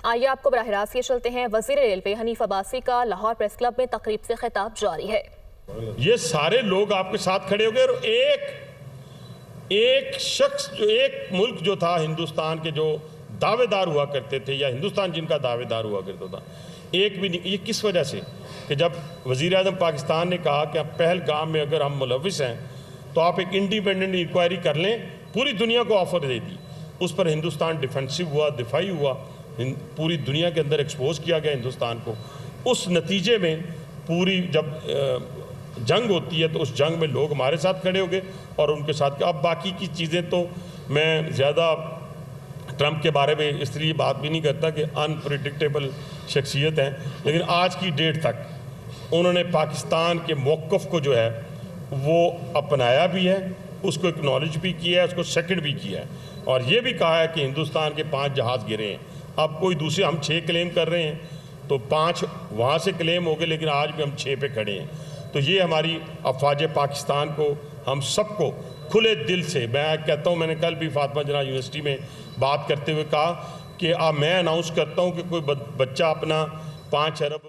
آئیے آپ کو براہ راست یہ چلتے ہیں۔ وزیر ریلوے حنیف عباسی کا لاہور پریس کلب میں تقریب سے خطاب جاری ہے۔ یہ سارے لوگ آپ کے ساتھ کھڑے ہو گئے اور ایک شخص جو ایک ملک جو تھا ہندوستان کے جو دعوے دار ہوا کرتے تھے یا ہندوستان جن کا دعوے دار ہوا کرتا تھا ایک بھی نہیں۔ یہ کس وجہ سے کہ جب وزیر اعظم پاکستان نے کہا کہ پہلگام میں اگر ہم ملوث ہیں تو آپ ایک انڈیپینڈنٹ انکوائری کر لیں، پوری دنیا کو آفر دے دی، اس پر ہندوستان ڈیفینسو ہوا، دفاعی ہوا، پوری دنیا کے اندر ایکسپوز کیا گیا ہندوستان کو۔ اس نتیجے میں پوری جب جنگ ہوتی ہے تو اس جنگ میں لوگ ہمارے ساتھ کھڑے ہو گئے اور ان کے ساتھ۔ اب باقی کی چیزیں تو میں زیادہ ٹرمپ کے بارے میں اس لیے بات بھی نہیں کرتا کہ انپریڈکٹیبل شخصیت ہیں، لیکن آج کی ڈیٹ تک انہوں نے پاکستان کے موقف کو جو ہے وہ اپنایا بھی ہے، اس کو اکنالج بھی کیا ہے، اس کو سیکنڈ بھی کیا ہے، اور یہ بھی کہا ہے کہ ہندوستان کے 5 جہاز گرے ہیں۔ اب کوئی دوسرے ہم 6 کلیم کر رہے ہیں تو 5 وہاں سے کلیم ہو گئے، لیکن آج بھی ہم 6 پہ کھڑے ہیں۔ تو یہ ہماری افواج پاکستان کو ہم سب کو کھلے دل سے، میں کہتا ہوں، میں نے کل بھی فاطمہ جناح یونیورسٹی میں بات کرتے ہوئے کہا کہ میں اناؤنس کرتا ہوں کہ کوئی بچہ اپنا 5 ارب